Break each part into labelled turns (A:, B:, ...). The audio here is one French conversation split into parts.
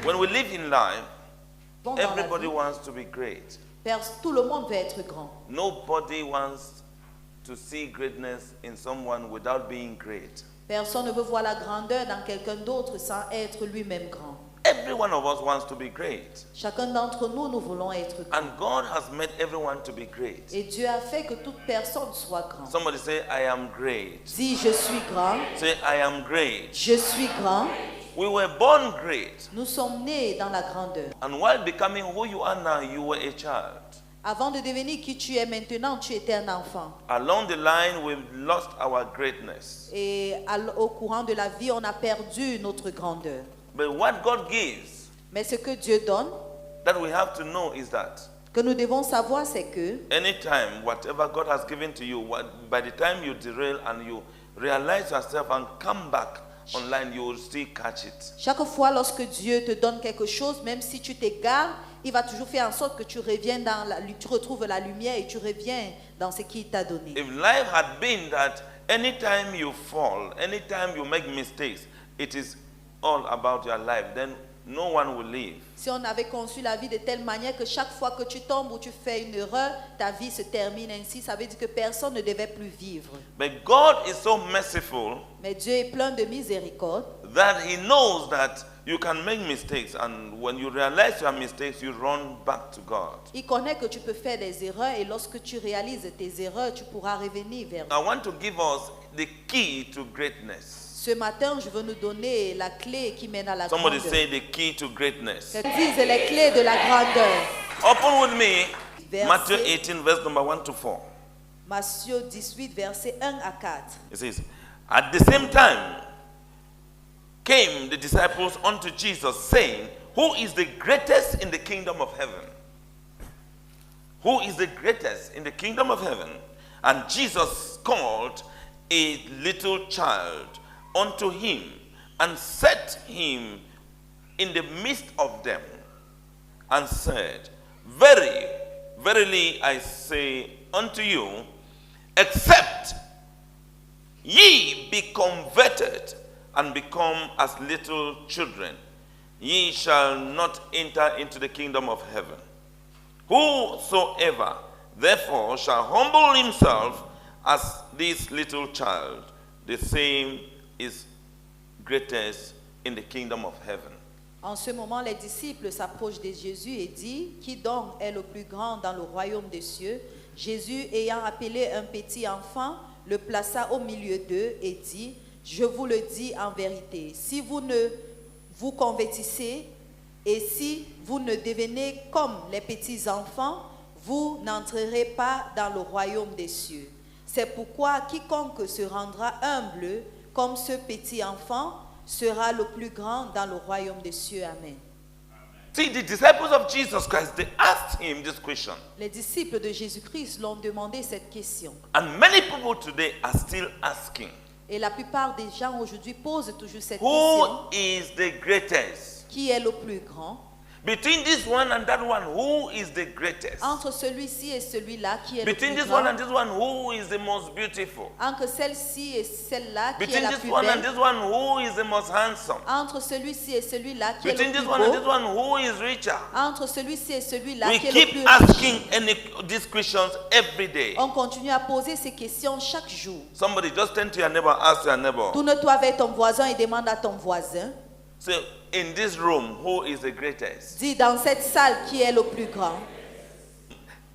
A: When we live in life,
B: Bon, dans la
A: everybody
B: vie,
A: wants to be great.
B: tout le monde veut être grand.
A: Nobody wants to see greatness in someone without being great.
B: Personne ne veut voir la grandeur dans quelqu'un d'autre sans être lui-même grand.
A: Every one of us wants to be great.
B: Chacun d'entre nous, nous voulons être grand.
A: And God has made everyone to be great.
B: Et Dieu a fait que toute personne soit grande.
A: Somebody say, I am great.
B: Dis, je suis grand.
A: Say, I am great.
B: Je suis grand.
A: We were born great.
B: Nous sommes nés dans la grandeur.
A: And while becoming who you are now, you were a child.
B: Avant de devenir qui tu es maintenant, tu étais un enfant.
A: Along the line, we've lost our greatness.
B: Et au courant de la vie, on a perdu notre grandeur.
A: But what God gives,
B: Mais ce que Dieu donne,
A: that we have to know is that
B: que nous devons savoir, c'est que
A: anytime, whatever God has given to you, by the time you derail and you realize yourself and come back online, you will still catch it.
B: chaque fois lorsque Dieu te donne quelque chose, même si tu t'égares, il va toujours faire en sorte que tu reviennes tu retrouves la lumière et tu reviens dans ce qu'il t'a donné.
A: If life had been that anytime you fall, anytime you make mistakes, it is all about your life, then no one will live.
B: Si on avait conçu la vie de telle manière que chaque fois que tu tombes ou tu fais une erreur, ta vie se termine ainsi, ça veut dire que personne ne devait plus vivre.
A: But God is so merciful
B: Mais Dieu est plein de miséricorde.
A: that He knows that you can make mistakes, and when you realize your mistakes, you run back to God.
B: Il connaît que tu peux faire des erreurs et lorsque tu réalises tes erreurs, tu pourras revenir vers lui.
A: I want to give us the key to greatness.
B: Ce matin, je veux nous donner la clé qui mène à la
A: Somebody
B: grandeur.
A: say the key to greatness.
B: Que disent les clés de la grandeur.
A: Open with me
B: Verset-
A: Matthew 18, verse number 1 to 4.
B: Matthieu 18, versets 1 à 4.
A: It says, at the same time came the disciples unto Jesus, saying, who is the greatest in the kingdom of heaven? Who is the greatest in the kingdom of heaven? And Jesus called a little child unto him and set him in the midst of them and said, verily I say unto you, except ye be converted and become as little children, ye shall not enter into the kingdom of heaven. Whosoever therefore shall humble himself as this little child, the same is greatest in the kingdom of heaven.
B: En ce moment, les disciples s'approchent de Jésus et disent, qui donc est le plus grand dans le royaume des cieux? Jésus, ayant appelé un petit enfant, le plaça au milieu d'eux et dit, je vous le dis en vérité, si vous ne vous convertissez et si vous ne devenez comme les petits enfants, vous n'entrerez pas dans le royaume des cieux. C'est pourquoi quiconque se rendra humble comme ce petit enfant sera le plus grand dans le royaume des cieux. Amen.
A: See, the disciples of Jesus Christ, they asked him this question.
B: Les disciples de Jésus-Christ l'ont demandé cette question.
A: And many people today are still asking,
B: Et la plupart des gens aujourd'hui posent toujours cette
A: who
B: question.
A: is the greatest?
B: Qui est le plus grand?
A: Between this one and that one, who is the greatest?
B: Entre celui-ci et celui-là, qui est le
A: Between
B: plus
A: this one
B: grand?
A: and this one, who is the most beautiful?
B: Entre celle-ci et celle-là, qui est
A: Between
B: la
A: this
B: plus
A: one and
B: belle?
A: this one, who is the most handsome?
B: Entre celui-ci et celui-là, qui est
A: Between
B: le
A: this
B: plus
A: one and this
B: beau?
A: one, who is richer?
B: Entre celui-ci et celui-là,
A: We
B: qui est le
A: keep
B: plus riche?
A: asking these questions every day.
B: On continue à poser ces questions chaque jour.
A: Somebody just turn to your neighbor, ask your neighbor.
B: Tourne-toi vers ton voisin et demande à ton voisin.
A: Say, in this room, who is the greatest?
B: Dis dans cette salle qui est le plus grand.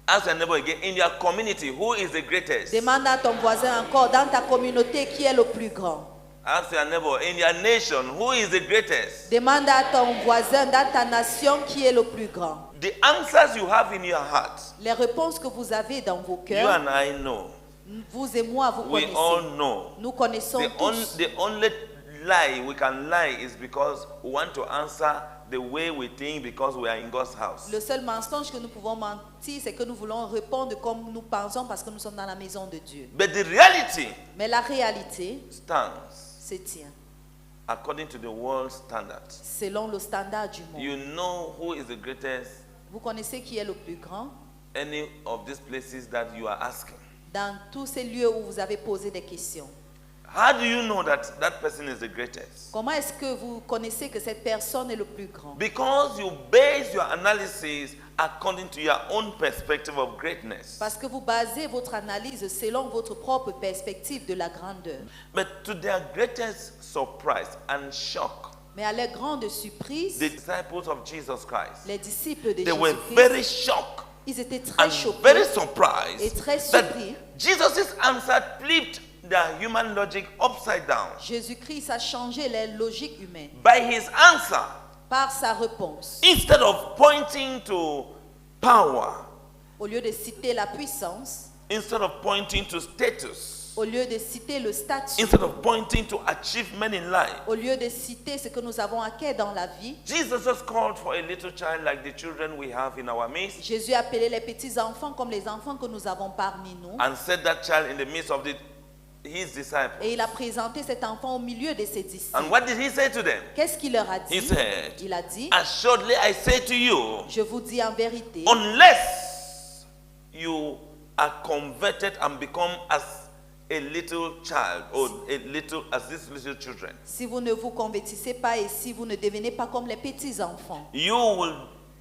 A: Ask your neighbor again. In your community, who is the greatest?
B: Demande à ton voisin encore dans ta communauté qui est le plus grand.
A: Ask your neighbor. In your nation, who is the greatest?
B: Demande à ton voisin dans ta nation qui est le plus grand.
A: The answers you have in your heart,
B: Les réponses que vous avez dans vos
A: you
B: cœurs,
A: and I know.
B: vous et moi, vous
A: We all
B: connaissez.
A: know.
B: Nous connaissons tous.
A: The only lie we can lie is because we want to answer the way we think because we are in God's house.
B: Le seul mensonge que nous pouvons mentir, c'est que nous voulons répondre comme nous pensons parce que nous sommes dans la maison de Dieu.
A: But the reality
B: Mais la réalité
A: stands
B: se tient
A: according to the world standard.
B: selon le standard du monde.
A: You know who is the greatest
B: Vous connaissez qui est le plus grand
A: any of these places that you are asking.
B: dans tous ces lieux où vous avez posé des questions.
A: How do you know that that person is the greatest?
B: Comment est-ce que vous connaissez que cette personne est le plus grand?
A: Because you base your analysis according to your own perspective of greatness.
B: Parce que vous basez votre analyse selon votre propre perspective de la grandeur.
A: But to their greatest surprise and shock,
B: Mais à leur grande surprise,
A: the disciples of Jesus Christ,
B: les disciples de
A: they were
B: Jésus-Christ,
A: very shocked
B: ils étaient très
A: and
B: choqués
A: very surprised
B: et très
A: that
B: surpris.
A: Jesus' answer flipped their human logic upside down.
B: Jésus-Christ a changé les logiques humaines
A: By his answer,
B: par sa réponse.
A: instead of pointing to power,
B: Au lieu de citer la puissance,
A: instead of pointing to status,
B: au lieu de citer le statut,
A: instead of pointing to achievement in life,
B: au lieu de citer ce que nous avons acquis dans la vie,
A: Jesus just called for a little child like the children we have in our midst
B: Jésus appelait les petits enfants comme les enfants que nous avons parmi nous.
A: and set that child in the midst of his disciples.
B: Et il a présenté cet enfant au milieu de ses disciples.
A: And what did he say to them?
B: Qu'est-ce qu'il leur a dit?
A: He said,
B: Il a dit,
A: assuredly I say to you,
B: je vous dis en vérité,
A: unless you are converted and become as a little child or as these little children,
B: si vous ne vous convertissez pas et si vous ne devenez pas comme les petits enfants,
A: you will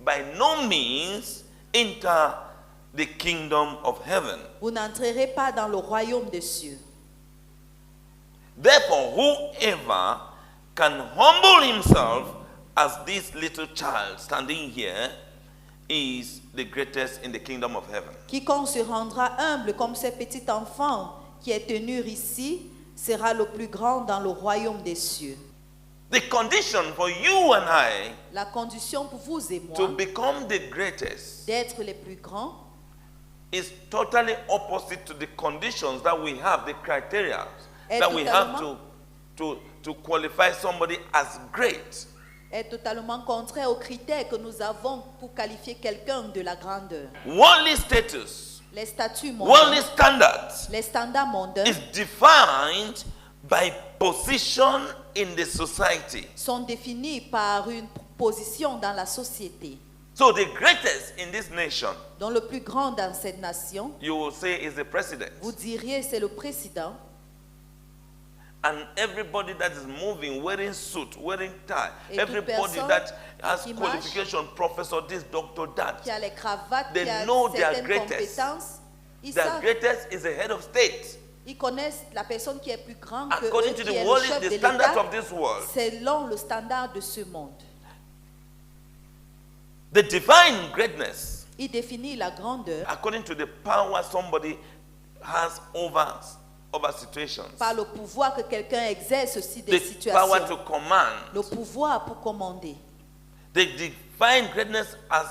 A: by no means enter the kingdom of heaven.
B: vous n'entrerez pas dans le royaume des cieux.
A: Therefore, whoever can humble himself as this little child standing here is the greatest in the kingdom of heaven.
B: Quiconque se rendra humble comme ce petit enfant qui est tenu ici sera le plus grand dans le royaume des cieux.
A: The condition for you and I
B: La condition pour vous et
A: to
B: moi
A: become the greatest
B: d'être les plus grands
A: is totally opposite to the conditions that we have, the criteria
B: est
A: that we have
B: totalement-
A: to qualify somebody as great.
B: est totalement contraire aux critères que nous avons pour qualifier quelqu'un de la grandeur.
A: Worldly status,
B: Les statuts
A: worldly
B: mondains,
A: standards
B: les standards mondains
A: is defined by position in the society.
B: sont définis par une position dans la société.
A: So the greatest in this nation,
B: Dont le plus grand dans cette nation,
A: you will say, is the president.
B: vous diriez c'est le président.
A: And everybody that is moving, wearing suit, wearing tie,
B: Et toute
A: everybody
B: personne
A: that has
B: qui
A: qualification, professor this, doctor that,
B: Qui a les cravates,
A: They
B: qui a
A: know their
B: certaines
A: greatest.
B: compétences, ils
A: the
B: savent,
A: greatest is the head of state.
B: ils connaissent la personne qui est plus grande que
A: According
B: eux,
A: to
B: qui
A: the
B: est le
A: world,
B: chef
A: the
B: de
A: standards
B: l'État,
A: of this world.
B: selon le standard de ce monde.
A: The divine greatness,
B: Il définit la grandeur
A: according to the power somebody has over situations.
B: par le pouvoir que quelqu'un exerce aussi des
A: The power to
B: situations.
A: command.
B: Le pouvoir pour commander.
A: They define greatness as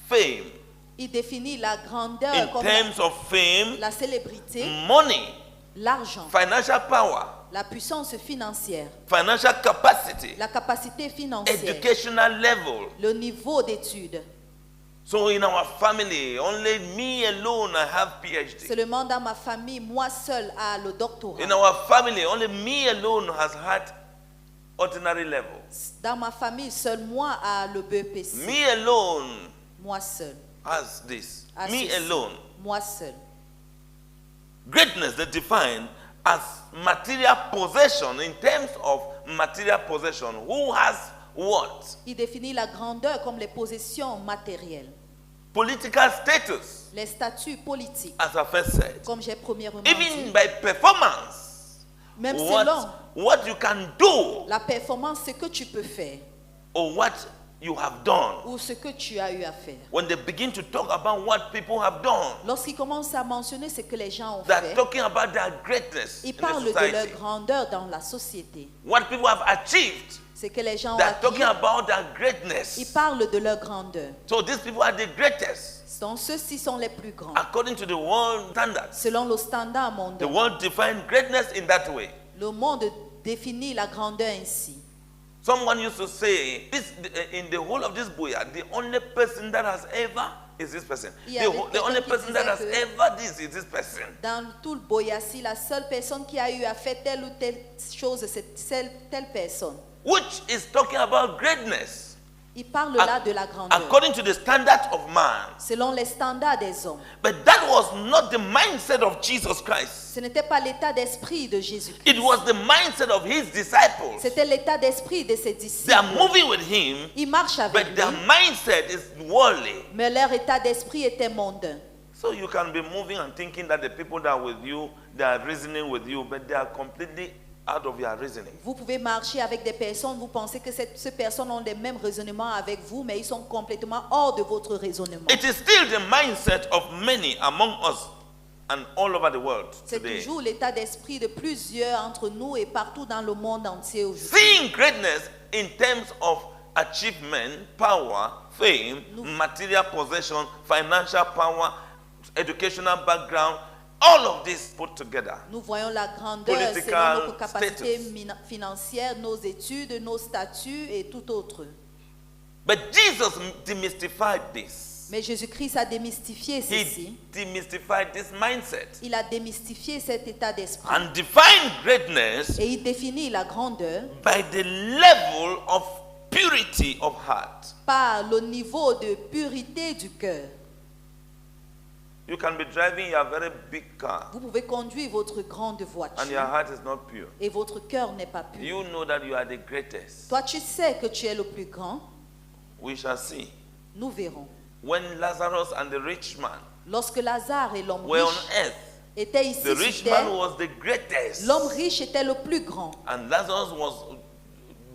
A: fame.
B: Il définit la grandeur
A: In
B: comme
A: terms of fame,
B: la célébrité,
A: money,
B: l'argent,
A: financial power,
B: la puissance financière,
A: financial capacity,
B: la capacité financière,
A: educational level.
B: le niveau d'études.
A: So in our family, only me alone I have PhD.
B: Seulement dans ma famille, moi seul a le doctorat.
A: In our family, only me alone has had ordinary level.
B: Dans ma famille, seul moi a le BEPC.
A: Me alone
B: Moi seul.
A: has this.
B: a
A: Me
B: ceci.
A: alone.
B: Moi seul.
A: Greatness they define as material possession. In terms of material possession, who has what?
B: Il définit la grandeur comme les possessions matérielles,
A: Political status,
B: les statuts politiques,
A: as I first said.
B: comme j'ai premièrement
A: Even
B: dit.
A: by performance,
B: Même selon
A: what you can do
B: la performance, ce que tu peux faire
A: or what you have done.
B: ou ce que tu as eu à faire.
A: When they begin to talk about what people have done,
B: Lorsqu'ils commencent à mentionner ce que les gens ont
A: they're
B: fait,
A: talking about their greatness in
B: ils
A: the
B: parlent de leur
A: society.
B: grandeur dans la société.
A: What people have achieved,
B: Ce que les gens ont
A: they're talking
B: acquis,
A: about their
B: ils
A: greatness.
B: parlent de leur grandeur.
A: So these people are the greatest
B: Donc ceux-ci sont les plus grands.
A: according to the world standards.
B: Selon le standard
A: The
B: mondial,
A: world defines greatness in that way.
B: le monde définit la grandeur ainsi.
A: Someone used to say, this in the whole of this boya, the only person that has ever is this person.
B: Il y avait
A: The only
B: quelqu'un qui
A: person that
B: disait
A: has
B: que-
A: ever this is this person.
B: Dans tout le Boyassi, la seule personne qui a eu à faire telle ou telle chose, c'est telle personne.
A: Which is talking about greatness.
B: Il parle là de la grandeur,
A: according to the standard of man.
B: selon les standards des hommes.
A: But that was not the mindset of Jesus Christ.
B: Ce n'était pas l'état d'esprit de Jésus-Christ.
A: It was the mindset of his disciples.
B: C'était l'état d'esprit de ses
A: They are
B: disciples.
A: moving with him,
B: Ils marchent avec
A: but their
B: lui,
A: mindset is worldly.
B: mais leur état d'esprit était mondain.
A: So you can be moving and thinking that the people that are with you, they are reasoning with you, but they are completely out of your reasoning.
B: Vous pouvez marcher avec des personnes, vous pensez que ces personnes ont les mêmes raisonnements avec vous, mais ils sont complètement hors de votre raisonnement.
A: It is still the mindset of many among us and all over the world
B: C'est
A: today.
B: toujours l'état d'esprit de plusieurs entre nous et partout dans le monde entier aujourd'hui.
A: Seeing greatness in terms of achievement, power, fame, material possession, financial power, educational background, all of this put together.
B: Nous voyons la grandeur
A: Political
B: selon nos capacités
A: status.
B: financières, nos études, nos statuts et tout autre.
A: But Jesus demystified this.
B: Mais Jésus-Christ a démystifié
A: He
B: ceci.
A: demystified this mindset
B: Il a démystifié cet état d'esprit.
A: and defined greatness
B: Et il définit la grandeur
A: by the level of purity of heart.
B: par le niveau de pureté du cœur.
A: You can be driving your very big car
B: Vous pouvez conduire votre grande
A: and your
B: voiture
A: heart is not pure.
B: et votre cœur n'est pas pur.
A: You know that you are the greatest.
B: Toi, tu sais que tu es le plus grand.
A: We shall see.
B: Nous verrons.
A: When Lazarus and the rich man
B: Lorsque Lazare et l'homme
A: were on
B: riche
A: earth,
B: étaient ici
A: the
B: sur
A: rich man
B: terre,
A: was the greatest
B: l'homme riche était le plus grand.
A: and Lazarus was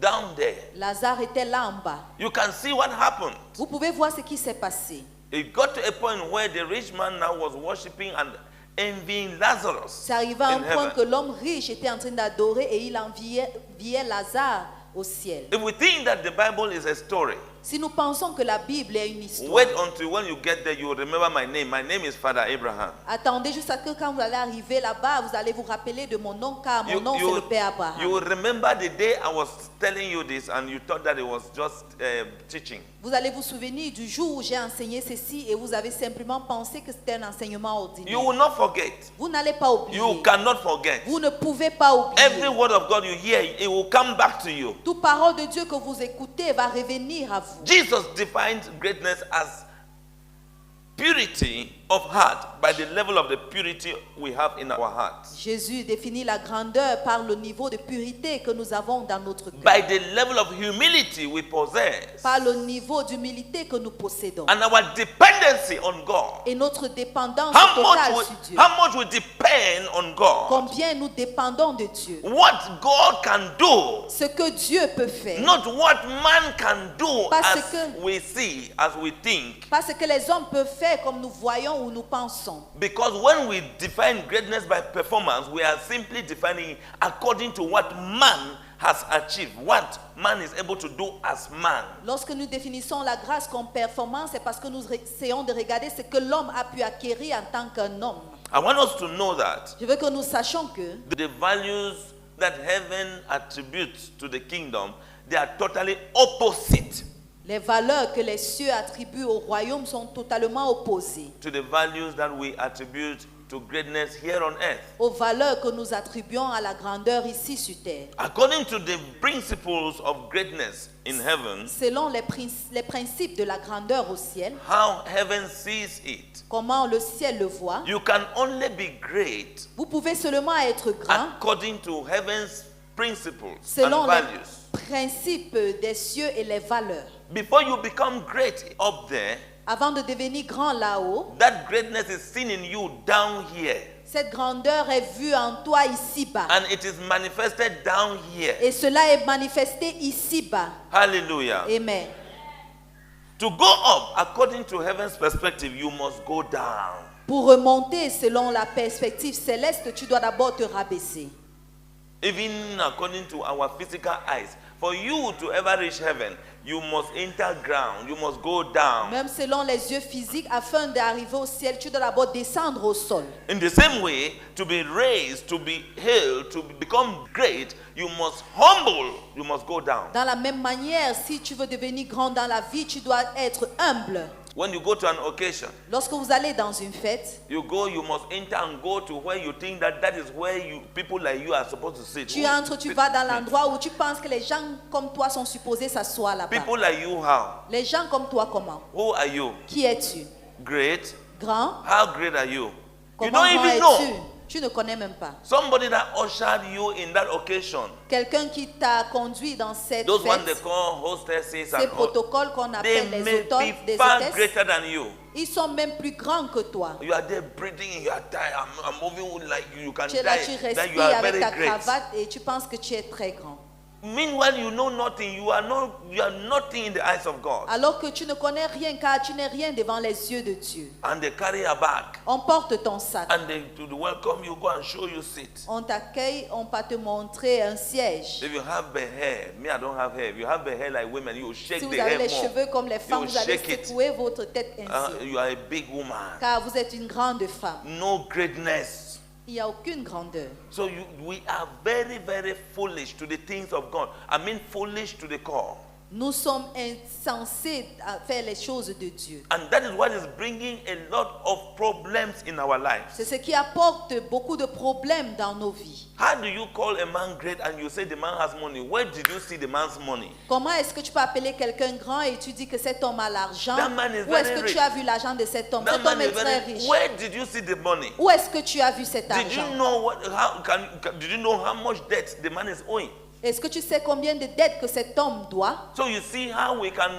A: down there.
B: Lazare était là en bas.
A: You can see what happened.
B: Vous pouvez voir ce qui s'est passé.
A: It got to a point where the rich man now was worshiping and envying Lazarus
B: C'est arrivé à un
A: in
B: point
A: heaven.
B: que l'homme riche était en train d'adorer et il enviait Lazare au ciel.
A: If we think that the Bible is a story,
B: Si nous pensons que la Bible est une histoire,
A: wait until when you get there, you will remember my name. My name is Father Abraham.
B: attendez jusqu'à ce que quand vous allez arriver là-bas, vous allez vous rappeler de mon nom, car mon nom c'est le Père Abraham.
A: you will remember the day I was telling you this and you thought that it was just teaching.
B: Vous allez vous souvenir du jour où j'ai enseigné ceci et vous avez simplement pensé que c'était un enseignement ordinaire.
A: You will not forget.
B: Vous n'allez pas oublier.
A: You cannot forget.
B: Vous ne pouvez pas oublier.
A: Every word of God you hear, it will come back to you.
B: Toute parole de Dieu que vous écoutez va revenir à vous.
A: Jesus defined greatness as purity of heart by the level of the purity we have in our hearts.
B: Jésus définit la grandeur par le niveau de purité que nous avons dans notre cœur,
A: By the level of humility we possess.
B: par le niveau d'humilité que nous possédons
A: And our dependency on God.
B: et notre dépendance
A: How
B: totale
A: much,
B: sur Dieu.
A: how much we depend on God.
B: Combien nous dépendons de Dieu.
A: What God can do,
B: Ce que Dieu peut faire,
A: not what man can do
B: Parce
A: as
B: que-
A: we see, as we think.
B: pas ce que les hommes peuvent faire comme nous voyons ou nous pensons.
A: Because when we define greatness by performance, we are simply defining it according to what man has achieved, what man is able to do as man.
B: Lorsque nous définissons la grâce comme performance, c'est parce que nous essayons de regarder ce que l'homme a pu acquérir en tant qu'un homme.
A: I want us to know that
B: Je veux que nous sachions que
A: the values that heaven attributes to the kingdom, they are totally opposite
B: les valeurs que les cieux attribuent au royaume sont totalement opposées
A: to the values that we attribute to greatness here on earth.
B: aux valeurs que nous attribuons à la grandeur ici sur terre.
A: According to the principles of greatness in heaven,
B: Selon les principes de la grandeur au ciel,
A: how heaven sees it,
B: comment le ciel le voit,
A: you can only be great
B: vous pouvez seulement être grand
A: according to heaven's principles
B: selon
A: and
B: les
A: values.
B: principes des cieux et les valeurs.
A: Before you become great up there,
B: Avant de devenir grand là-haut,
A: that greatness is seen in you down here,
B: cette grandeur est vue en toi ici-bas.
A: and it is manifested down here.
B: Et cela est manifesté ici-bas.
A: Hallelujah.
B: Amen.
A: To go up according to heaven's perspective, you must go down.
B: Pour remonter selon la perspective céleste, tu dois d'abord te rabaisser.
A: Even according to our physical eyes, for you to ever reach heaven, you must enter ground, you must go down.
B: Même selon les yeux physiques, afin d'arriver au ciel, tu dois d'abord descendre au sol.
A: In the same way, to be raised, to be healed, to become great, you must humble, you must go down.
B: Dans la même manière, si tu veux devenir grand dans la vie, tu dois être humble.
A: When you go to an occasion,
B: Lorsque vous allez dans une fête,
A: you must enter and go to where you think that is where people like you are supposed to sit.
B: tu entres, tu vas dans l'endroit où tu penses que les gens comme toi sont supposés s'asseoir là-bas.
A: People like you, how?
B: Les gens comme toi, comment?
A: Who are you?
B: Qui es-tu?
A: Great?
B: Grand?
A: How great are you? You
B: Comment
A: don't
B: grand
A: even
B: es-tu?
A: know.
B: Tu ne connais même pas.
A: Somebody that ushered you in that occasion.
B: Quelqu'un qui t'a conduit dans cette
A: Those ones they
B: fête,
A: call hostesses
B: ces
A: and all.
B: protocoles qu'on
A: They
B: appelle les
A: may
B: hôtesses,
A: be
B: des
A: far
B: hôtesses,
A: greater than you.
B: ils sont même plus grands que toi.
A: You are there breathing, you are tired. I'm moving like you can
B: Tu es là,
A: die.
B: tu
A: That you
B: respires
A: are
B: avec
A: very
B: ta
A: great.
B: cravate et tu penses que tu es très grand.
A: Meanwhile, you know nothing. You are nothing in the eyes of God.
B: Alors que tu ne connais rien car tu n'es rien devant les yeux de Dieu.
A: And they carry a bag.
B: On porte ton sac.
A: And they to welcome you, go and show you seat.
B: On t'accueille, on va te montrer un siège.
A: If you have the hair, me I don't have hair. If you have the hair like women, you shake
B: Si
A: the
B: vous avez
A: hair
B: les
A: more.
B: cheveux comme les femmes,
A: You
B: vous allez
A: shake it.
B: secouer votre tête ainsi.
A: You are a big woman.
B: Car vous êtes une grande femme.
A: No greatness.
B: Il n'y a aucune grandeur.
A: So we are very, very foolish to the things of God. I mean foolish to the core.
B: Nous sommes insensés à faire les choses de Dieu.
A: And that is what is bringing a lot of problems in our lives.
B: C'est ce qui apporte beaucoup de problèmes dans nos vies.
A: How do you call a man great and you say the man has money? Where did you see the man's money?
B: Comment est-ce que tu peux appeler quelqu'un grand et tu dis que cet homme a l'argent?
A: That man is
B: Où est-ce
A: very
B: que tu
A: rich.
B: as vu l'argent de cet homme?
A: That
B: Cet
A: man
B: homme
A: is
B: est très
A: very.
B: riche.
A: Where did you see the money?
B: Où est-ce que tu as vu cet
A: Did
B: argent?
A: you know did you know how much debt the man is owing?
B: Est-ce que tu sais combien de dettes que cet homme doit?
A: So you see how we can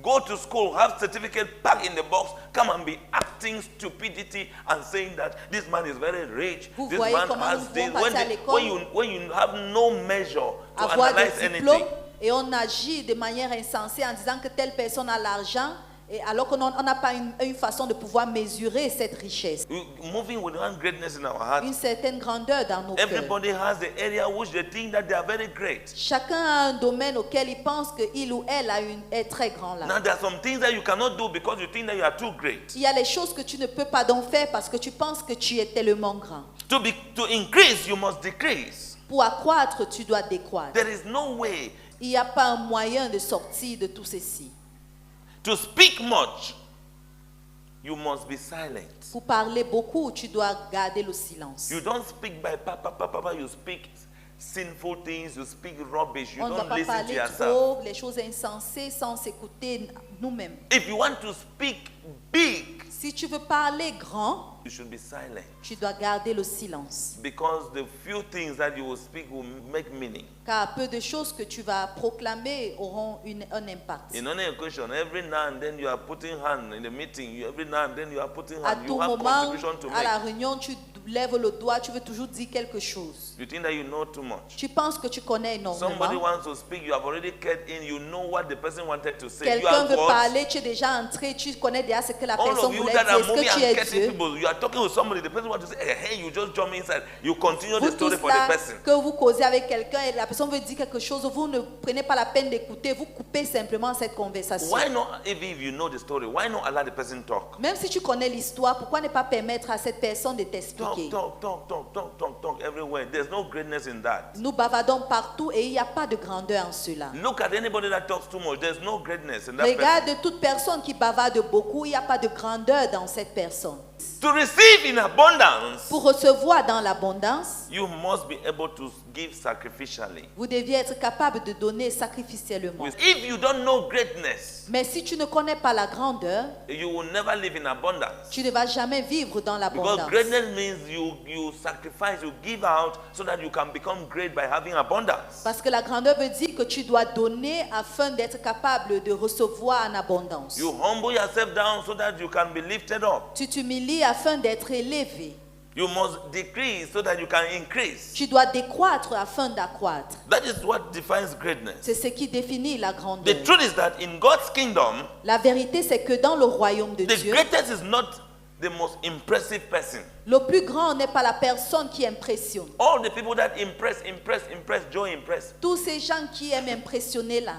A: go to school, have certificate packed in the box, come and be acting stupidity and saying that this man is very rich.
B: Vous
A: This
B: voyez
A: man
B: comment
A: has
B: nous
A: this.
B: pouvons passer à l'école,
A: When you have no measure to
B: avoir
A: analyze
B: des diplômes
A: anything.
B: et on agit de manière insensée en disant que telle personne a l'argent et alors qu'on n'a pas une façon de pouvoir mesurer cette richesse.
A: Moving with one greatness in our heart.
B: Une certaine grandeur dans nos cœurs.
A: Everybody has the area which they think that they are very great.
B: Chacun a un domaine auquel il pense qu'il ou elle est très grand là.
A: Now there are some things that you cannot do because you think that you are too great.
B: Il y a les choses que tu ne peux pas donc faire parce que tu penses que tu es tellement grand.
A: To increase, you must decrease.
B: Pour accroître, tu dois décroître.
A: There is no way.
B: Il n'y a pas un moyen de sortir de tout ceci.
A: To speak much, you must be silent.
B: Pour parler beaucoup, tu dois garder le silence.
A: You don't speak by papa, you speak sinful things, you speak rubbish, you
B: On ne va
A: don't
B: pas
A: listen to
B: parler
A: yourself.
B: trop, les choses insensées sans s'écouter nous-mêmes.
A: If you want to speak big,
B: Si tu veux parler grand,
A: you should be silent.
B: tu dois garder le silence.
A: Because the few things that you will speak will make meaning.
B: Car peu de choses que tu vas proclamer auront un impact.
A: In any occasion, every now and then you are putting hand in the meeting, every now and then you are putting
B: À
A: hand,
B: tout
A: you have
B: moment,
A: contribution to
B: à la
A: make.
B: réunion, tu lèves le doigt, tu veux toujours dire quelque chose.
A: You think that you know too much.
B: Tu penses que tu connais
A: Somebody
B: énormément.
A: wants to speak, you have already cut in, you know what the person wanted to say. You
B: Quelqu'un
A: are
B: veut
A: God.
B: parler, tu es déjà entré, tu connais déjà ce que la
A: All
B: personne
A: of you
B: voulait
A: that
B: dire.
A: are
B: Est-ce
A: moving
B: que tu
A: and
B: es
A: cutting
B: Dieu?
A: people, you are talking with somebody, the person wants to say, hey, you just jump inside. You continue
B: Vous
A: the story
B: tous
A: for the
B: là,
A: person.
B: que vous causez avec quelqu'un et la personne veut dire quelque chose, vous ne prenez pas la peine d'écouter, vous coupez simplement cette conversation.
A: Why not, even if you know the story, why not allow the person talk?
B: Même si tu connais l'histoire, pourquoi ne pas permettre à cette personne de t'expliquer?
A: Talk everywhere. There's no greatness in that.
B: Nous bavardons partout et il n'y a pas de grandeur en cela.
A: Look at anybody that talks too much. There's no greatness in that person.
B: Regarde toute personne qui bavarde beaucoup, il n'y a pas de grandeur dans cette personne.
A: To receive in abundance,
B: Pour recevoir dans l'abondance,
A: you must be able to give sacrificially.
B: vous deviez être capable de donner sacrificiellement.
A: If you don't know greatness,
B: Mais si tu ne connais pas la grandeur,
A: you will never live in abundance.
B: tu ne vas jamais vivre dans
A: Because
B: l'abondance.
A: greatness means you sacrifice, you give out so that you can become great by having abundance.
B: Parce que la grandeur veut dire que tu dois donner afin d'être capable de recevoir en abondance.
A: You humble yourself down so that you can be lifted up.
B: Tu t'humilies afin d'être élevé.
A: You must decrease so that you can increase.
B: Tu dois décroître afin d'accroître.
A: That is what defines greatness.
B: C'est ce qui définit la
A: The
B: grandeur.
A: truth is that in God's kingdom,
B: La vérité, c'est que dans le royaume de
A: the
B: Dieu,
A: greatest is not the most impressive person.
B: le plus grand n'est pas la personne qui impressionne.
A: All the people that impress, Joe impress.
B: Tous ces gens qui aiment impressionner là,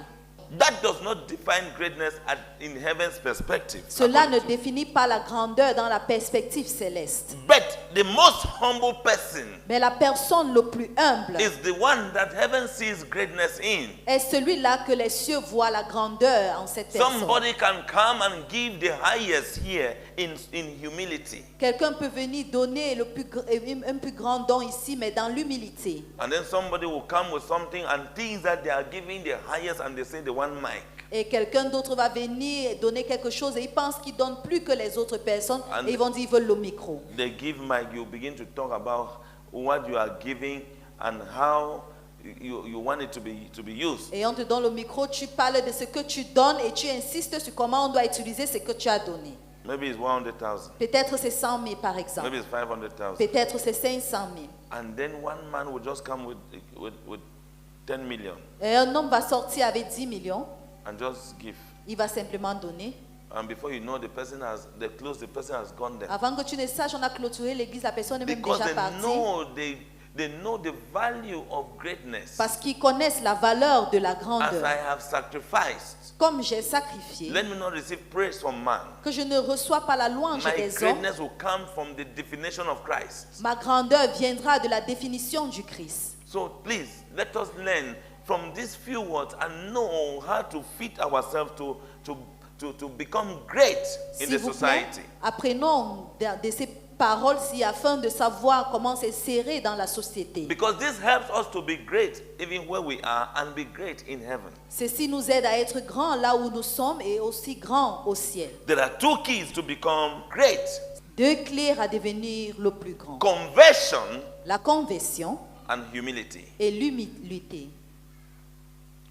A: That does not define greatness in heaven's perspective.
B: Cela ne définit pas la grandeur dans la perspective céleste.
A: But the most humble person
B: Mais la personne le plus humble
A: is the one that heaven sees greatness in.
B: est celui-là que les cieux voient la grandeur en cette personne.
A: Somebody can come and give the highest here in humility.
B: Quelqu'un peut venir donner un plus grand don ici, mais dans l'humilité.
A: And then somebody will come with something and thinks that they are giving the highest and they say they want mic.
B: Et quelqu'un d'autre va venir donner quelque chose et il pense qu'il donne plus que les autres personnes
A: And
B: et ils vont dire qu'ils veulent le micro.
A: They give mic, you begin to talk about what you are giving and how you want it to be used.
B: Et on te donne le micro, tu parles de ce que tu donnes et tu insistes sur comment on doit utiliser ce que tu as donné.
A: Maybe it's 100,000.
B: Peut-être c'est 100 000 par exemple.
A: Maybe it's 500,000.
B: Peut-être c'est 500 000.
A: And then one man will just come with 10 million
B: Et un homme va sortir avec 10 millions.
A: and just give.
B: Il va simplement donner.
A: And before you know, the person has gone there.
B: Avant que tu ne saches, on a clôturé l'église, la personne est même
A: Because
B: déjà
A: they
B: partie.
A: know the value of greatness.
B: Parce qu'ils connaissent la valeur de la
A: As I
B: grandeur.
A: have sacrificed,
B: Comme j'ai sacrifié,
A: let me not receive praise from man.
B: que je ne reçois pas la louange
A: My
B: des hommes,
A: greatness will come from the definition of Christ.
B: ma grandeur viendra de la définition du Christ.
A: So please, let us learn from these few words and know how to fit ourselves to become great in
B: S'il
A: the
B: vous plaît,
A: society.
B: apprenons de ces paroles-ci afin de savoir comment s'insérer dans la société.
A: Because this helps us to be great even where we are and be great in heaven.
B: Ceci nous aide à être grands là où nous sommes et aussi grands au ciel.
A: There are two keys to become great.
B: Deux clés à devenir le plus grand.
A: Conversion
B: La conversion
A: and humility.
B: et l'humilité.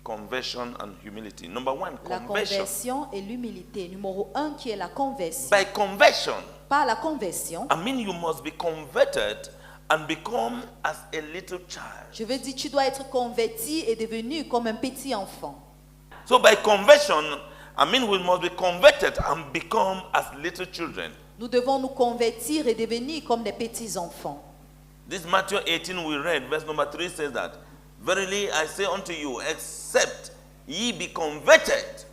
A: Conversion and humility. Number one,
B: La
A: conversion.
B: conversion et l'humilité. Numéro 1 qui est la conversion.
A: By conversion,
B: Par la conversion,
A: I mean you must be converted and become as a little child.
B: je veux dire tu dois être converti et devenu comme un petit enfant.
A: So by conversion, I mean we must be converted and become as little children.
B: Nous devons nous convertir et devenir comme des petits enfants.
A: This Matthew 18 we read, verse number 3 says that, verily I say unto you, except ye be converted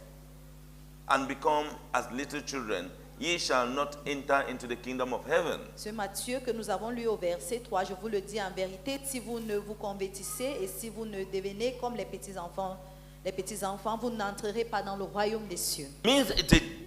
A: and become as little children, ye shall not enter into the kingdom of heaven.
B: Ce Matthieu que nous avons lu au verset 3, je vous le dis en vérité, si vous ne vous convertissez et si vous ne devenez comme les petits-enfants, vous n'entrerez pas dans le royaume des cieux.
A: Means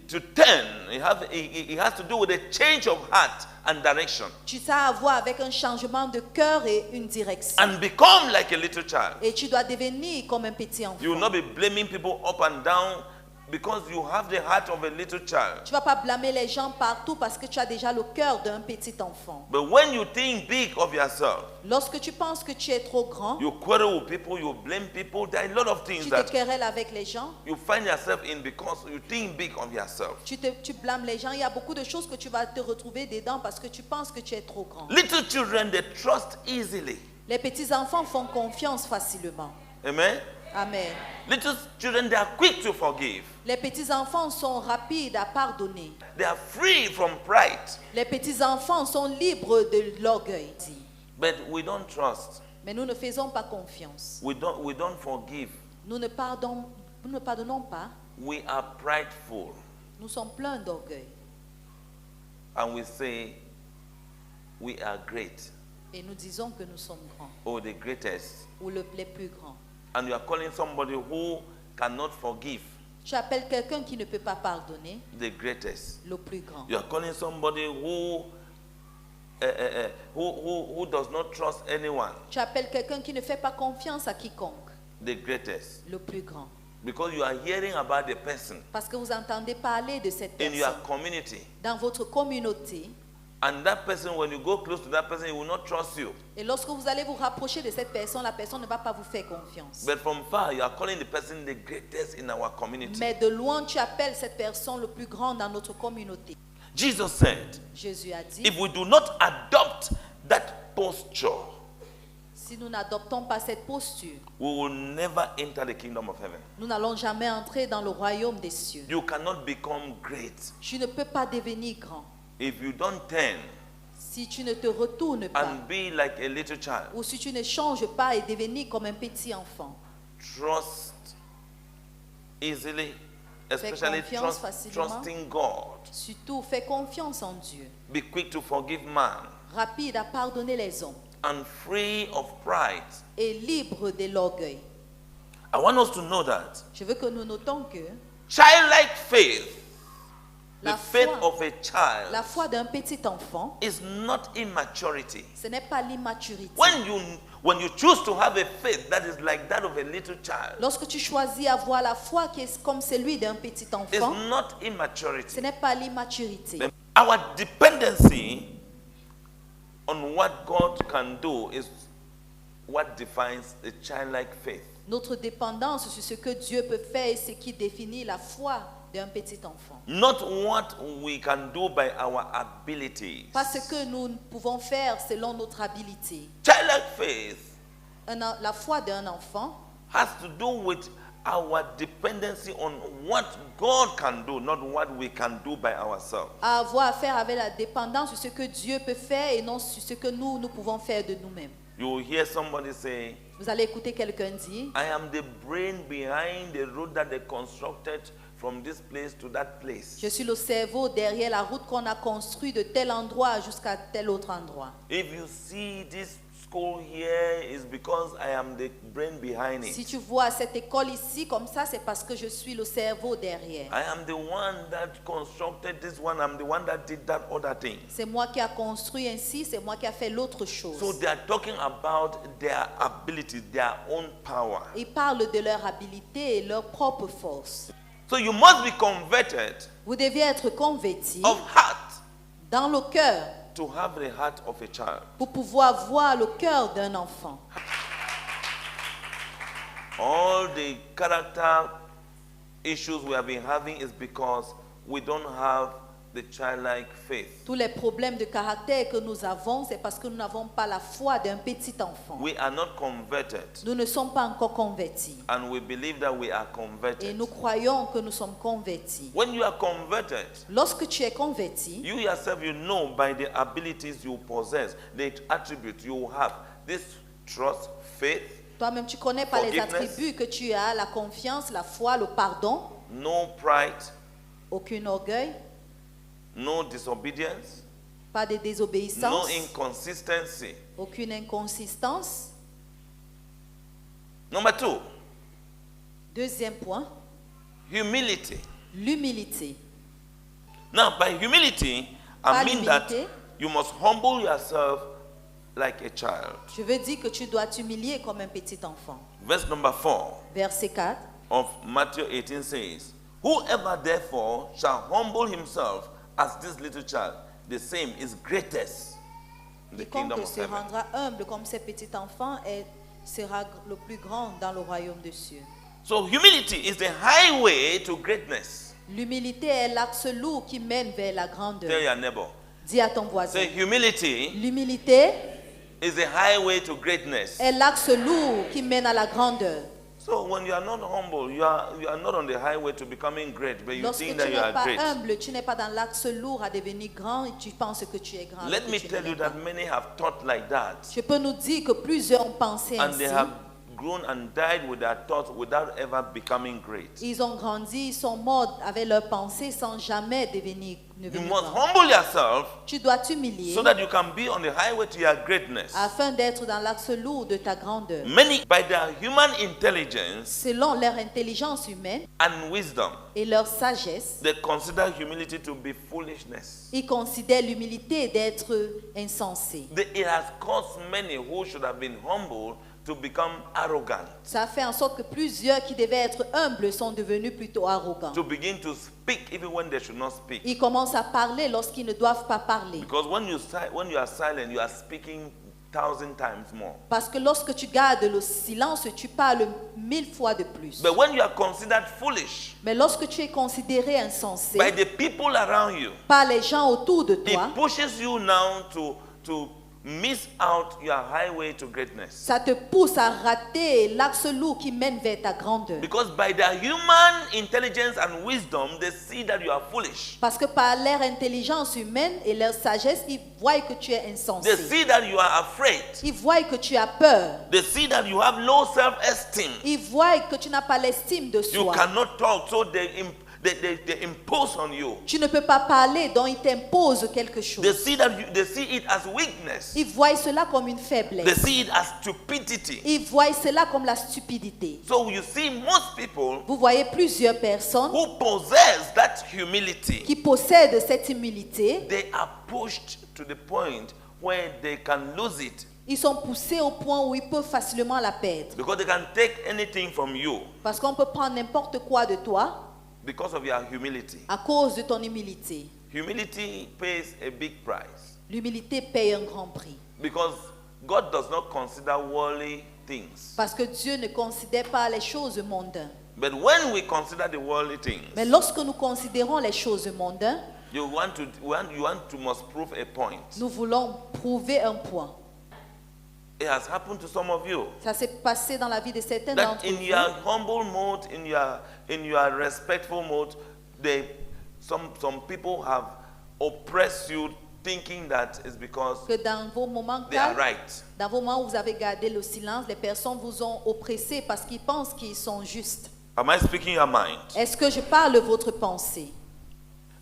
A: to turn, it has to do with a change of heart and direction.
B: Ça a à voir avec un changement de cœur et une direction.
A: And become like a little child.
B: Et tu dois devenir comme un petit enfant.
A: You will not be blaming people up and down because you have the heart of a little child.
B: Tu vas pas blâmer les gens partout parce que tu as déjà le cœur d'un petit enfant.
A: But when you think big of yourself,
B: Lorsque tu penses que tu es trop grand,
A: you quarrel with people, you blame people. There are a lot of things
B: tu te
A: that
B: querelles avec les gens,
A: you find yourself in because you think big of yourself.
B: tu blâmes les gens. Il y a beaucoup de choses que tu vas te retrouver dedans parce que tu penses que tu es trop grand.
A: Little children, they trust easily.
B: Les petits enfants font confiance facilement.
A: Amen.
B: Amen.
A: Little children, they are quick to forgive.
B: Les petits enfants sont rapides à pardonner.
A: They are free from pride.
B: Les petits enfants sont libres de l'orgueil.
A: But we don't trust.
B: Mais nous ne faisons pas confiance.
A: We don't forgive.
B: Nous ne pardonnons pas.
A: We are prideful.
B: Nous sommes pleins d'orgueil.
A: And we say we are great.
B: Et nous disons que nous sommes grands.
A: Or the greatest.
B: Ou les plus grands.
A: And you are calling somebody who cannot forgive
B: Tu appelles quelqu'un qui ne peut pas pardonner
A: the greatest.
B: le plus grand.
A: You are calling somebody who does not trust anyone
B: Tu appelles quelqu'un qui ne fait pas confiance à quiconque
A: the greatest.
B: le plus grand.
A: Because you are hearing about the person
B: Parce que vous entendez parler de cette
A: in your
B: personne
A: community.
B: dans votre communauté.
A: And that person, when you go close to that person, he will not trust you.
B: Et lorsque vous allez vous rapprocher de cette personne, la personne ne va pas vous faire confiance.
A: But from far, you are calling the person the greatest in our community.
B: Mais de loin, tu appelles cette personne le plus grand dans notre communauté.
A: Jesus said,
B: Jésus a dit,
A: if we do not adopt that posture,
B: si nous n'adoptons pas cette posture,
A: we will never enter the kingdom of heaven.
B: nous n'allons jamais entrer dans le royaume des cieux.
A: You cannot become great
B: Tu ne peux pas devenir grand
A: if you don't turn
B: si tu ne te retournes pas
A: and be like a little child.
B: ou si tu ne changes pas et devenir comme un petit enfant.
A: Trust easily, especially
B: confiance facilement.
A: trusting God.
B: Surtout, fais confiance en Dieu.
A: Be quick to forgive man
B: Rapide à pardonner les hommes
A: and free of pride.
B: et libre de l'orgueil.
A: I want us to know that
B: Je veux que nous notons que
A: childlike faith,
B: La
A: the faith
B: foi-
A: of a child,
B: la foi d'un petit enfant,
A: is not immaturity.
B: ce n'est pas l'immaturité.
A: When you choose to have a faith that is like that of a little child,
B: Lorsque tu choisis avoir la foi qui est comme celui d'un petit
A: it's
B: enfant,
A: not
B: ce
A: immaturity.
B: n'est pas l'immaturité.
A: Our dependency on what God can do is what defines the childlike faith.
B: Notre dépendance sur ce que Dieu peut faire est ce qui définit la foi d'un petit enfant.
A: Not what we can do by our abilities.
B: Pas ce que nous pouvons faire selon notre habilité.
A: Childlike faith
B: La foi d'un enfant
A: has to do with our dependency on what God can do, not what we can do by ourselves.
B: a à avoir à faire avec la dépendance sur ce que Dieu peut faire et non sur ce que nous pouvons faire de nous-mêmes.
A: You will hear somebody say,
B: Vous allez écouter quelqu'un dire,
A: I am the brain behind the road that they constructed from this place to that place.
B: je suis le cerveau derrière la route qu'on a construite de tel endroit jusqu'à tel autre endroit.
A: If you see this school here, it's because I am the brain behind
B: Si
A: it.
B: tu vois cette école ici comme ça, c'est parce que je suis le cerveau derrière.
A: I am the one that constructed this one. I'm the one that did that other thing.
B: C'est moi qui a construit ainsi, c'est moi qui a fait l'autre chose.
A: So they are talking about their ability, their own power.
B: Ils parlent de leur habilité et leur propre force.
A: So you must be converted
B: Vous devez être converti
A: of heart
B: dans le cœur
A: to have the heart of a child.
B: pour pouvoir voir le cœur d'un enfant.
A: All the character issues we have been having is because we don't have the childlike faith.
B: Tous les problèmes de caractère que nous avons, c'est parce que nous n'avons pas la foi d'un petit enfant.
A: We are not converted,
B: Nous ne sommes pas encore convertis.
A: and we believe that we are
B: Et
A: converted.
B: nous croyons que nous sommes convertis.
A: When you are converted,
B: Lorsque tu es converti,
A: you yourself, you know by the abilities you possess, the attributes you have, this trust, faith,
B: toi-même tu connais par les
A: Forgiveness.
B: attributs que tu as, la confiance, la foi, le pardon,
A: no pride,
B: aucun orgueil,
A: no disobedience,
B: pas de
A: no
B: désobéissance,
A: inconsistency.
B: aucune inconsistance.
A: Number 2,
B: Deuxième point,
A: humility.
B: l'humilité.
A: Now, by humility,
B: Par
A: I mean that
B: l'humilité.
A: you must humble yourself like a child.
B: Je veux dire que tu dois t'humilier comme un petit enfant.
A: Verse number 4
B: Verset 4.
A: of Matthew 18 says, whoever therefore shall humble himself as this little child, the same is greatest in the kingdom
B: Quiconque
A: of
B: se
A: heaven.
B: rendra humble comme ces petits enfants sera le plus grand dans le royaume des cieux.
A: So humility is the highway to greatness.
B: L'humilité est l'axe lourd qui mène vers la
A: Tell
B: grandeur.
A: your neighbor.
B: Dis à ton voisin.
A: Say humility
B: L'humilité
A: is the highway to greatness.
B: est l'axe lourd qui mène à la grandeur.
A: So when you are not humble, you are not on the highway to becoming great, but you
B: Lorsque
A: think
B: tu
A: that you
B: n'es
A: are
B: pas
A: great.
B: humble, tu n'es pas dans l'axe lourd à devenir grand et tu penses que tu es grand. alors
A: Let
B: que
A: me
B: tu ne
A: tell
B: l'es
A: you
B: pas.
A: that many have thought like that,
B: Je peux nous dire que plusieurs ont pensé
A: and
B: ainsi.
A: they have grown and died with their thoughts without ever becoming great.
B: Ils ont grandi, ils sont morts avec leurs pensées sans jamais devenir
A: You
B: grands.
A: must humble yourself
B: Tu dois t'humilier
A: so that you can be on the highway to your greatness.
B: afin d'être dans l'axe lourd de ta grandeur.
A: Many, by their human intelligence
B: Selon leur intelligence humaine
A: and wisdom,
B: et leur sagesse,
A: they consider humility to be foolishness.
B: ils considèrent l'humilité d'être insensé.
A: It has caused many who should have been humble to become arrogant,
B: Ça fait en sorte que plusieurs qui devaient être humbles sont devenus plutôt arrogants.
A: to begin to speak even when they should not speak.
B: Ils commencent à parler lorsqu'ils ne doivent pas parler.
A: Because when you are silent, you are speaking 1,000 times more.
B: Parce que lorsque tu gardes le silence, tu parles 1000 fois de plus.
A: But when you are considered foolish
B: Mais lorsque tu es considéré insensé
A: by the people around you,
B: par les gens autour de
A: it
B: toi,
A: pushes you now to miss out your highway to greatness.
B: Ça te pousse à rater l'axe lourd qui mène vers ta grandeur.
A: Because by their human intelligence and wisdom, they see that you are foolish.
B: Parce que par leur intelligence humaine et leur sagesse, ils voient que tu es
A: They
B: insensé.
A: see that you are afraid.
B: Ils voient que tu as peur.
A: They see that you have low self-esteem.
B: Ils voient que tu n'as pas l'estime de
A: You
B: soi.
A: cannot talk, so they impose on you.
B: Tu ne peux pas parler, donc ils t'imposent quelque chose.
A: They see they see it as weakness.
B: Ils voient cela comme une
A: They
B: faiblesse.
A: see it as stupidity.
B: Ils voient cela comme la stupidité.
A: So you see most people
B: Vous voyez plusieurs personnes
A: who possess that humility,
B: qui possèdent cette humilité.
A: they are pushed to the point where they can lose it
B: Ils sont poussés au point où ils peuvent facilement la perdre.
A: because they can take anything from you
B: Parce qu'on peut prendre n'importe quoi de toi
A: because of your humility.
B: à cause de ton humilité.
A: Humility pays a big price
B: L'humilité paye un grand prix.
A: because God does not consider worldly things.
B: Parce que Dieu ne considère pas les choses mondaines.
A: But when we consider the worldly things,
B: Mais lorsque nous considérons les choses mondaines,
A: you must prove a point.
B: nous voulons prouver un point.
A: It has happened to some of you
B: Ça s'est passé dans la vie de certains
A: that
B: d'entre
A: in
B: vous.
A: your humble mode, in your respectful mode, some people have oppressed you, thinking that it's because
B: Que dans vos moments
A: they are
B: calmes,
A: right.
B: dans vos moments où vous avez gardé le silence, les personnes vous ont oppressé parce qu'ils pensent qu'ils sont justes.
A: Am I speaking your mind?
B: Est-ce que je parle votre pensée?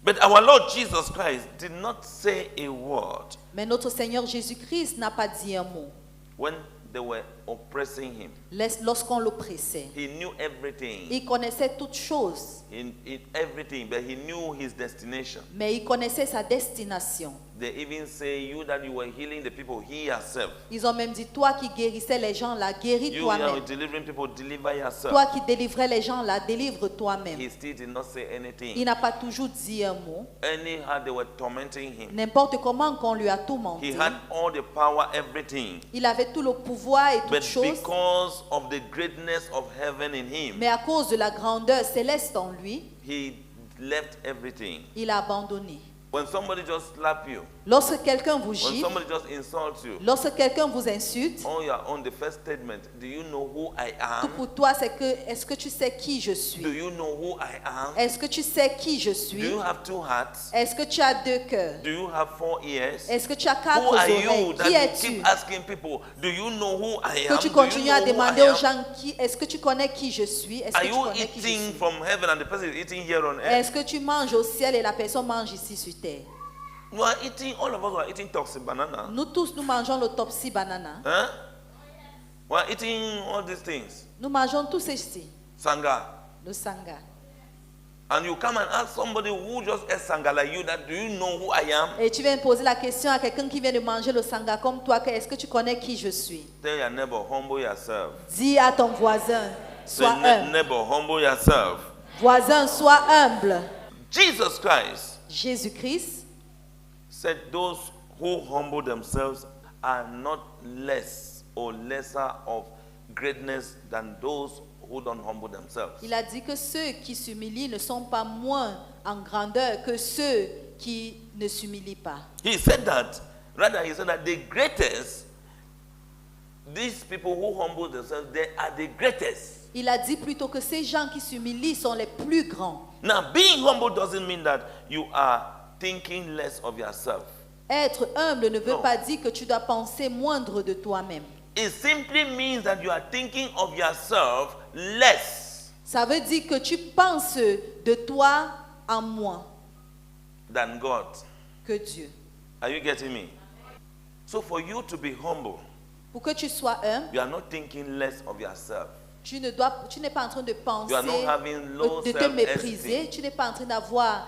A: But our Lord Jesus Christ did not say a word
B: Mais notre Seigneur Jésus-Christ n'a pas dit un mot
A: when they were oppressing him.
B: lorsqu'on l'oppressait.
A: He knew everything.
B: Il connaissait toutes choses,
A: Everything, but he knew his destination.
B: mais il connaissait sa destination.
A: They even say you that you were healing the people, he yourself.
B: Ils ont même dit, toi qui guérissais les gens là, guéris
A: You are
B: toi-même.
A: delivering people, deliver yourself.
B: Toi qui délivrais les gens là, délivre toi-même.
A: He still did not say
B: Il
A: anything.
B: n'a pas toujours dit un mot.
A: Anyhow, they were tormenting him.
B: N'importe comment qu'on lui a
A: He
B: tourmenté.
A: had all the power, everything.
B: Il avait tout le pouvoir et toutes
A: But
B: choses.
A: because of the greatness of heaven in him,
B: Mais à cause de la grandeur céleste en lui,
A: he left everything.
B: il a abandonné.
A: When somebody just slap you,
B: Lorsque quelqu'un vous
A: when
B: gifle,
A: somebody just insults you,
B: lorsque quelqu'un vous insulte,
A: on your own, the first statement, do you know who I
B: tout
A: am?
B: pour toi c'est que, est-ce que tu sais qui je
A: Do
B: suis?
A: you know who I am?
B: Est-ce que tu sais qui je
A: Do
B: suis?
A: you have two hearts?
B: Est-ce que tu as deux cœurs?
A: Do you have four ears?
B: Est-ce que tu as quatre
A: Who are
B: oreilles?
A: you
B: Qui
A: that you
B: es-tu?
A: keep asking people, do you know who I am?
B: Que tu
A: Do you
B: continues à
A: know who
B: demander
A: I
B: aux
A: am?
B: gens est-ce que tu connais qui je suis? Est-ce
A: Are
B: que tu
A: you
B: connais qui je
A: eating
B: suis?
A: from heaven and the person is eating here on earth?
B: Est-ce que tu manges au ciel et la personne mange ici sur terre?
A: We are eating, all of us are eating toxic banana.
B: Nous tous, nous mangeons le topsy banana.
A: Huh? We are eating all these things.
B: Nous mangeons tous ceci,
A: Sanga.
B: le sanga.
A: And you come and ask somebody who just ate sanga like you that, do you know who I am?
B: Et tu viens poser la question à quelqu'un qui vient de manger le sanga comme toi, que est-ce que tu connais qui je suis?
A: Tell your neighbor, humble yourself.
B: Dis à ton voisin, sois
A: Say,
B: humble.
A: neighbor, humble yourself.
B: Voisin, sois humble.
A: Jesus Christ
B: Jésus-Christ
A: said those who humble themselves are not less or lesser of greatness than those who don't humble themselves.
B: Il a dit que ceux qui s'humilient ne sont pas moins en grandeur que ceux qui ne s'humilient pas.
A: He said that, rather he said that the greatest, these people who humble themselves, they are the greatest.
B: Il a dit plutôt que ces gens qui s'humilient sont les plus grands.
A: Now, being humble doesn't mean that you are thinking less of yourself.
B: Être humble ne veut
A: Non.
B: pas dire que tu dois penser moindre de toi-même.
A: It simply means that you are thinking of yourself less
B: Ça veut dire que tu penses de toi en moins
A: than God.
B: que Dieu.
A: Are you getting me? So for you to be humble,
B: Pour que tu sois humble,
A: you are not thinking less of yourself.
B: tu n'es pas en train de penser,
A: You are not having low
B: de te
A: self-esteem.
B: mépriser, tu n'es pas en train d'avoir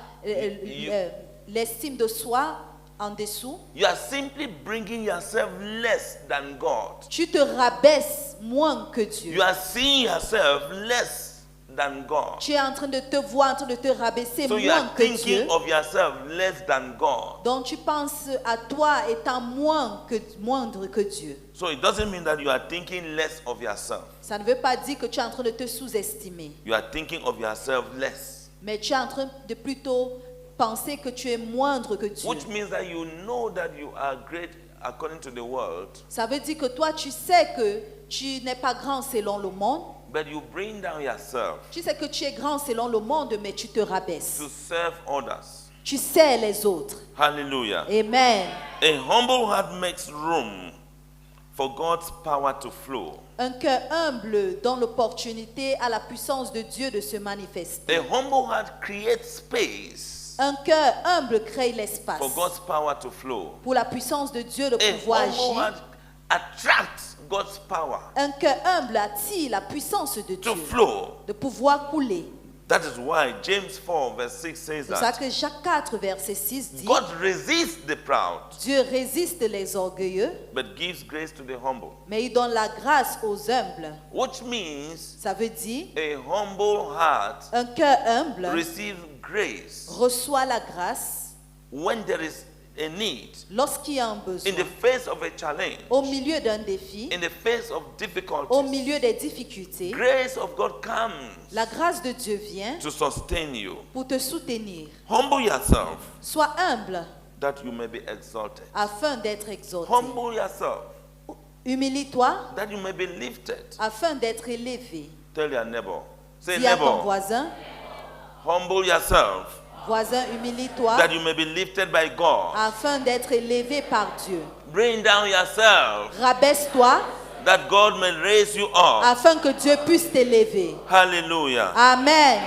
B: l'estime de soi en dessous.
A: You are simply bringing yourself less than God.
B: Tu te rabaisses moins que Dieu.
A: You are seeing yourself less than God.
B: Tu es en train de te voir, en train de te rabaisser
A: So you
B: moins
A: are
B: que Dieu.
A: thinking of yourself less than God.
B: Donc tu penses à toi étant moindre que Dieu.
A: So it doesn't mean that you are thinking less of yourself.
B: Ça ne veut pas dire que tu es en train de te sous-estimer.
A: You are thinking of yourself less.
B: Mais tu es en train de plutôt penser que tu es moindre que Dieu.
A: Which means that you know that you are great according to the world,
B: Ça veut dire que toi, tu sais que tu n'es pas grand selon le monde.
A: but you bring down yourself
B: Tu sais que tu es grand selon le monde, mais tu te rabaisses.
A: to serve others.
B: Tu sais les autres.
A: Hallelujah.
B: Amen.
A: A humble heart makes room for God's power to flow.
B: Un cœur humble donne l'opportunité à la puissance de Dieu de se manifester.
A: A humble heart creates space
B: Un cœur humble crée l'espace
A: for God's power to flow.
B: pour la puissance de Dieu de
A: A
B: pouvoir
A: humble
B: agir.
A: heart attracts God's power
B: Un cœur humble attire la puissance de
A: to
B: Dieu,
A: flow.
B: de pouvoir couler.
A: That is why James 4 verse 6 says
B: C'est pour ça
A: that
B: que Jacques 4, verset 6 dit,
A: God resists the proud,
B: Dieu résiste les orgueilleux,
A: but gives grace to the humble.
B: mais il donne la grâce aux humbles.
A: Which means
B: Ça veut dire,
A: a humble heart
B: un cœur humble
A: receives grace
B: reçoit la grâce
A: when there is a need,
B: lorsqu'il y a un
A: in
B: besoin,
A: the face of a challenge,
B: au milieu d'un défi,
A: in the face of
B: au
A: difficulties.
B: milieu des difficultés.
A: Grace of God comes
B: La grâce de Dieu vient
A: to sustain you.
B: pour te soutenir.
A: Humble yourself
B: Sois humble
A: that you may be exalted.
B: afin d'être exalté.
A: Humble yourself
B: Humilie-toi
A: that you may be lifted.
B: afin d'être élevé.
A: Tell your neighbor. Say
B: Dis à ton
A: neighbor.
B: voisin,
A: Humble yourself
B: voisin, humilie-toi
A: that you may be lifted by God.
B: afin d'être élevé par Dieu.
A: Bring down yourself
B: Rabaisse-toi
A: that God may raise you up.
B: afin que Dieu puisse t'élever.
A: Hallelujah.
B: Amen.